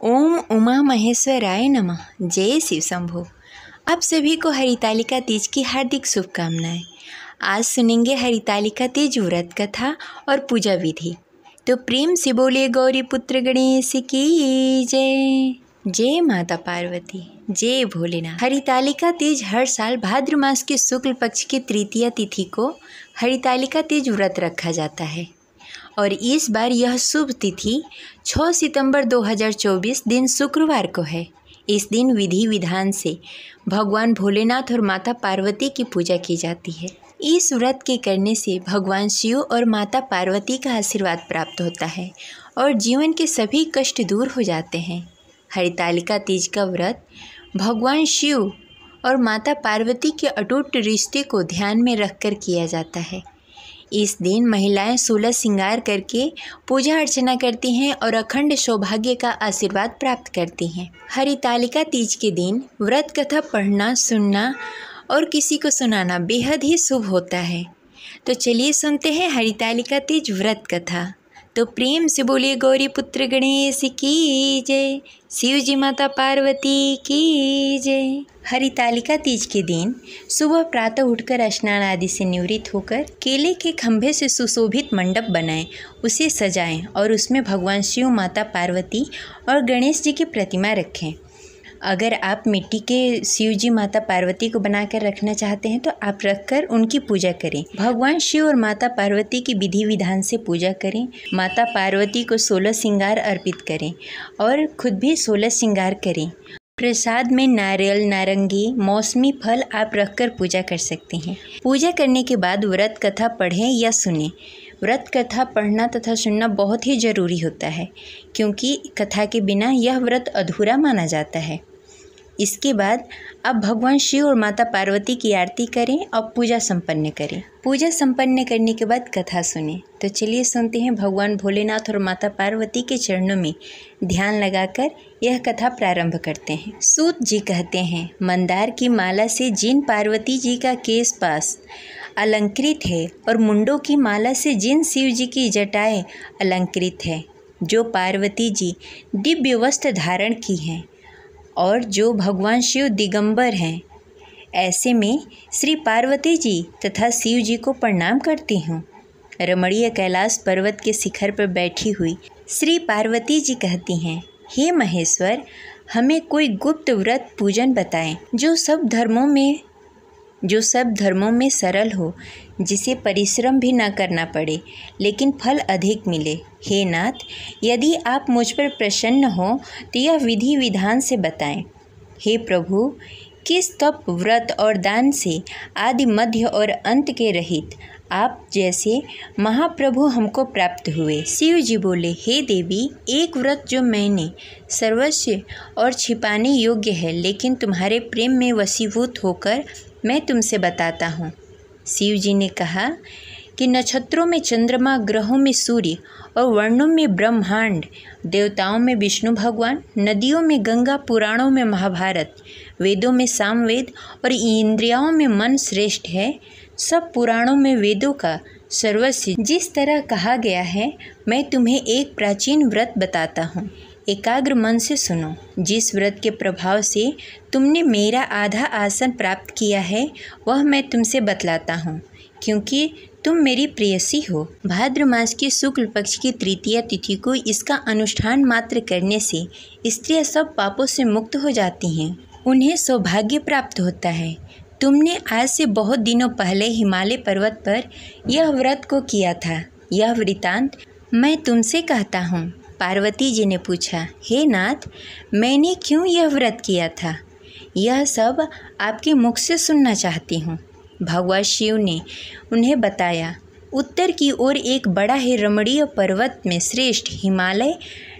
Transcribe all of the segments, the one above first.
ओम उमा महेश्वराय नमः। जय शिव शंभो। आप सभी को हरितालिका तीज की हार्दिक शुभकामनाएं। आज सुनेंगे हरितालिका तीज व्रत कथा और पूजा विधि। तो प्रेम से बोले गौरी पुत्र गणेश की जय। जय माता पार्वती, जय भोलेनाथ। हरितालिका तीज हर साल भाद्र मास के शुक्ल पक्ष की तृतीया तिथि को हरितालिका तीज व्रत रखा जाता है और इस बार यह शुभ तिथि 6 सितंबर 2024 दिन शुक्रवार को है। इस दिन विधि विधान से भगवान भोलेनाथ और माता पार्वती की पूजा की जाती है। इस व्रत के करने से भगवान शिव और माता पार्वती का आशीर्वाद प्राप्त होता है और जीवन के सभी कष्ट दूर हो जाते हैं। हरितालिका तीज का व्रत भगवान शिव और माता पार्वती के अटूट रिश्ते को ध्यान में रखकर किया जाता है। इस दिन महिलाएं 16 श्रृंगार करके पूजा अर्चना करती हैं और अखंड सौभाग्य का आशीर्वाद प्राप्त करती हैं। हरितालिका तीज के दिन व्रत कथा पढ़ना, सुनना और किसी को सुनाना बेहद ही शुभ होता है। तो चलिए सुनते हैं हरितालिका तीज व्रत कथा। तो प्रेम से बोलिए गौरी पुत्र गणेश की जय, शिव जी माता पार्वती की जय। हरितालिका तीज के दिन सुबह प्रातः उठकर स्नान आदि से निवृत्त होकर केले के खंभे से सुशोभित मंडप बनाएं, उसे सजाएं और उसमें भगवान शिव, माता पार्वती और गणेश जी की प्रतिमा रखें। अगर आप मिट्टी के शिव जी, माता पार्वती को बनाकर रखना चाहते हैं तो आप रखकर उनकी पूजा करें। भगवान शिव और माता पार्वती की विधि विधान से पूजा करें। माता पार्वती को 16 श्रृंगार अर्पित करें और खुद भी 16 श्रृंगार करें। प्रसाद में नारियल, नारंगी, मौसमी फल आप रखकर पूजा कर सकते हैं। पूजा करने के बाद व्रत कथा पढ़ें या सुनें। व्रत कथा पढ़ना तथा सुनना बहुत ही ज़रूरी होता है क्योंकि कथा के बिना यह व्रत अधूरा माना जाता है। इसके बाद आप भगवान शिव और माता पार्वती की आरती करें और पूजा संपन्न करें। पूजा संपन्न करने के बाद कथा सुनें। तो चलिए सुनते हैं। भगवान भोलेनाथ और माता पार्वती के चरणों में ध्यान लगाकर यह कथा प्रारंभ करते हैं। सूत जी कहते हैं, मंदार की माला से जिन पार्वती जी का केश पास अलंकृत है और मुंडों की माला से जिन शिव जी की जटाएं अलंकृत है, जो पार्वती जी दिव्य वस्त्र धारण की हैं और जो भगवान शिव दिगंबर हैं, ऐसे में श्री पार्वती जी तथा शिव जी को प्रणाम करती हूँ। रमणीय कैलाश पर्वत के शिखर पर बैठी हुई श्री पार्वती जी कहती हैं, हे महेश्वर, हमें कोई गुप्त व्रत पूजन बताएं जो सब धर्मों में सरल हो, जिसे परिश्रम भी न करना पड़े लेकिन फल अधिक मिले। हे नाथ, यदि आप मुझ पर प्रसन्न हो तो यह विधि विधान से बताएं। हे प्रभु, किस तप, व्रत और दान से आदि, मध्य और अंत के रहित आप जैसे महाप्रभु हमको प्राप्त हुए। शिव जी बोले, हे देवी, एक व्रत जो मैंने सर्वस्व और छिपाने योग्य है लेकिन तुम्हारे प्रेम में वशीभूत होकर मैं तुमसे बताता हूँ। शिव जी ने कहा कि नक्षत्रों में चंद्रमा, ग्रहों में सूर्य और वर्णों में ब्रह्मांड, देवताओं में विष्णु भगवान, नदियों में गंगा, पुराणों में महाभारत, वेदों में सामवेद और इंद्रियों में मन श्रेष्ठ है। सब पुराणों में वेदों का सर्वस्व जिस तरह कहा गया है, मैं तुम्हें एक प्राचीन व्रत बताता हूँ। एकाग्र मन से सुनो। जिस व्रत के प्रभाव से तुमने मेरा आधा आसन प्राप्त किया है वह मैं तुमसे बतलाता हूँ, क्योंकि तुम मेरी प्रेयसी हो। भाद्र मास की शुक्ल पक्ष की तृतीया तिथि को इसका अनुष्ठान मात्र करने से स्त्रियां सब पापों से मुक्त हो जाती हैं, उन्हें सौभाग्य प्राप्त होता है। तुमने आज से बहुत दिनों पहले हिमालय पर्वत पर यह व्रत को किया था। यह वृतांत मैं तुमसे कहता हूँ। पार्वती जी ने पूछा, हे नाथ, मैंने क्यों यह व्रत किया था? यह सब आपके मुख से सुनना चाहती हूँ। भगवान शिव ने उन्हें बताया, उत्तर की ओर एक बड़ा ही रमणीय पर्वत में श्रेष्ठ हिमालय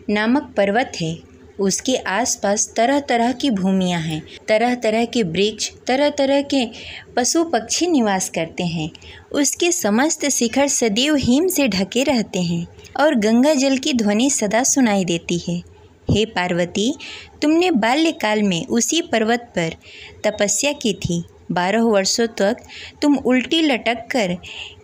नामक पर्वत है। उसके आसपास तरह तरह की भूमियाँ हैं, तरह तरह के वृक्ष, तरह तरह के पशु पक्षी निवास करते हैं। उसके समस्त शिखर सदैव हिम से ढके रहते हैं और गंगा जल की ध्वनि सदा सुनाई देती है। हे पार्वती, तुमने बाल्यकाल में उसी पर्वत पर तपस्या की थी। 12 वर्षों तक तुम उल्टी लटक कर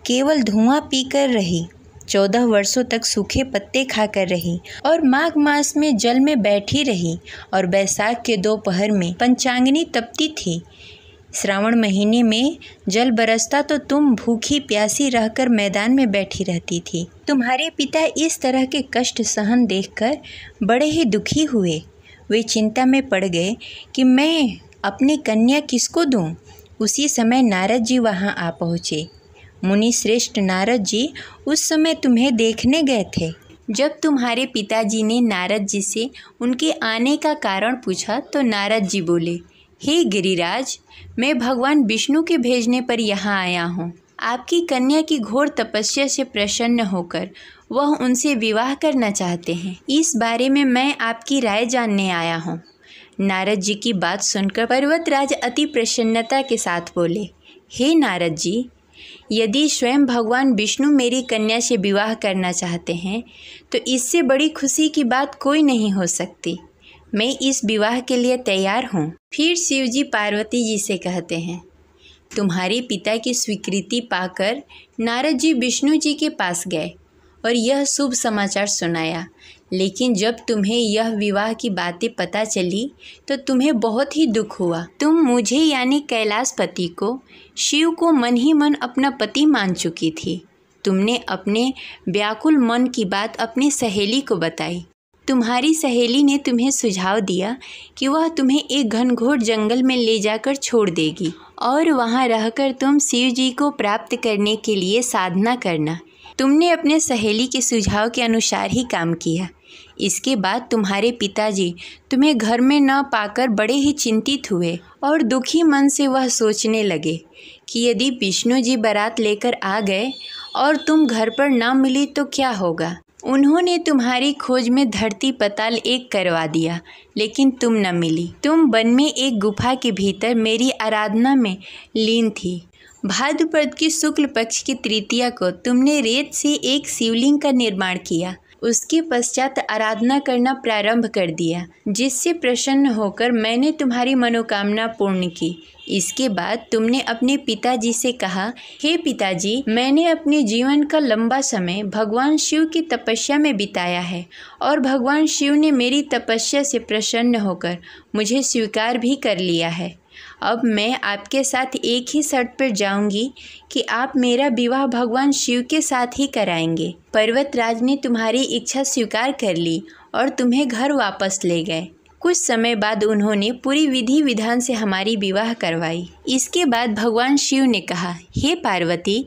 केवल धुआं पीकर रही 14 वर्षों तक सूखे पत्ते खाकर रही और माघ मास में जल में बैठी रही और बैसाख के दोपहर में पंचांगनी तपती थी। श्रावण महीने में जल बरसता तो तुम भूखी प्यासी रहकर मैदान में बैठी रहती थी। तुम्हारे पिता इस तरह के कष्ट सहन देखकर बड़े ही दुखी हुए। वे चिंता में पड़ गए कि मैं अपनी कन्या किसको दूं। उसी समय नारद जी वहां आ पहुँचे। मुनि श्रेष्ठ नारद जी उस समय तुम्हें देखने गए थे। जब तुम्हारे पिताजी ने नारद जी से उनके आने का कारण पूछा तो नारद जी बोले, हे गिरिराज, मैं भगवान विष्णु के भेजने पर यहाँ आया हूँ। आपकी कन्या की घोर तपस्या से प्रसन्न होकर वह उनसे विवाह करना चाहते हैं। इस बारे में मैं आपकी राय जानने आया हूँ। नारद जी की बात सुनकर पर्वतराज अति प्रसन्नता के साथ बोले, हे नारद जी, यदि स्वयं भगवान विष्णु मेरी कन्या से विवाह करना चाहते हैं तो इससे बड़ी खुशी की बात कोई नहीं हो सकती। मैं इस विवाह के लिए तैयार हूँ। फिर शिव जी पार्वती जी से कहते हैं, तुम्हारे पिता की स्वीकृति पाकर नारद जी विष्णु जी के पास गए और यह शुभ समाचार सुनाया। लेकिन जब तुम्हें यह विवाह की बातें पता चली तो तुम्हें बहुत ही दुख हुआ। तुम मुझे यानी कैलाशपति को, शिव को मन ही मन अपना पति मान चुकी थी। तुमने अपने व्याकुल मन की बात अपनी सहेली को बताई। तुम्हारी सहेली ने तुम्हें सुझाव दिया कि वह तुम्हें एक घनघोर जंगल में ले जाकर छोड़ देगी और वहां रहकर तुम शिव जी को प्राप्त करने के लिए साधना करना। तुमने अपने सहेली के सुझाव के अनुसार ही काम किया। इसके बाद तुम्हारे पिताजी तुम्हें घर में न पाकर बड़े ही चिंतित हुए और दुखी मन से वह सोचने लगे कि यदि विष्णु जी बारात लेकर आ गए और तुम घर पर न मिली तो क्या होगा। उन्होंने तुम्हारी खोज में धरती पताल एक करवा दिया, लेकिन तुम न मिली। तुम वन में एक गुफा के भीतर मेरी आराधना में लीन थी। भाद्रपद की शुक्ल पक्ष की तृतीया को तुमने रेत से एक शिवलिंग का निर्माण किया। उसके पश्चात आराधना करना प्रारंभ कर दिया, जिससे प्रसन्न होकर मैंने तुम्हारी मनोकामना पूर्ण की। इसके बाद तुमने अपने पिताजी से कहा, हे पिताजी, मैंने अपने जीवन का लंबा समय भगवान शिव की तपस्या में बिताया है और भगवान शिव ने मेरी तपस्या से प्रसन्न होकर मुझे स्वीकार भी कर लिया है। अब मैं आपके साथ एक ही शर्त पर जाऊंगी कि आप मेरा विवाह भगवान शिव के साथ ही कराएंगे। पर्वतराज ने तुम्हारी इच्छा स्वीकार कर ली और तुम्हें घर वापस ले गए। कुछ समय बाद उन्होंने पूरी विधि विधान से हमारी विवाह करवाई। इसके बाद भगवान शिव ने कहा, हे पार्वती,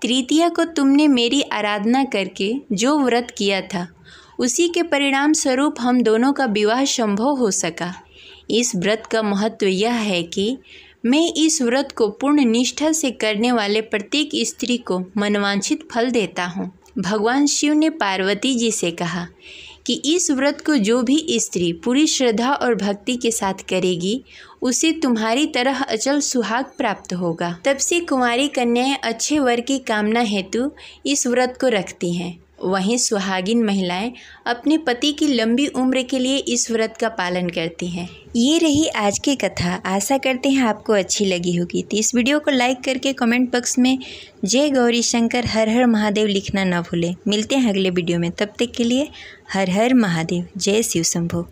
तृतीया को तुमने मेरी आराधना करके जो व्रत किया था उसी के परिणाम स्वरूप हम दोनों का विवाह संभव हो सका। इस व्रत का महत्व यह है कि मैं इस व्रत को पूर्ण निष्ठा से करने वाले प्रत्येक स्त्री को मनवांछित फल देता हूँ। भगवान शिव ने पार्वती जी से कहा कि इस व्रत को जो भी स्त्री पूरी श्रद्धा और भक्ति के साथ करेगी उसे तुम्हारी तरह अचल सुहाग प्राप्त होगा। तब से कुंवारी कन्याएं अच्छे वर की कामना हेतु इस व्रत को रखती हैं। वहीं सुहागिन महिलाएं अपने पति की लंबी उम्र के लिए इस व्रत का पालन करती हैं। ये रही आज की कथा। आशा करते हैं आपको अच्छी लगी होगी। तो इस वीडियो को लाइक करके कमेंट बॉक्स में जय गौरी शंकर हर हर महादेव लिखना ना भूलें। मिलते हैं अगले वीडियो में, तब तक के लिए हर हर महादेव। जय शिव शंभो।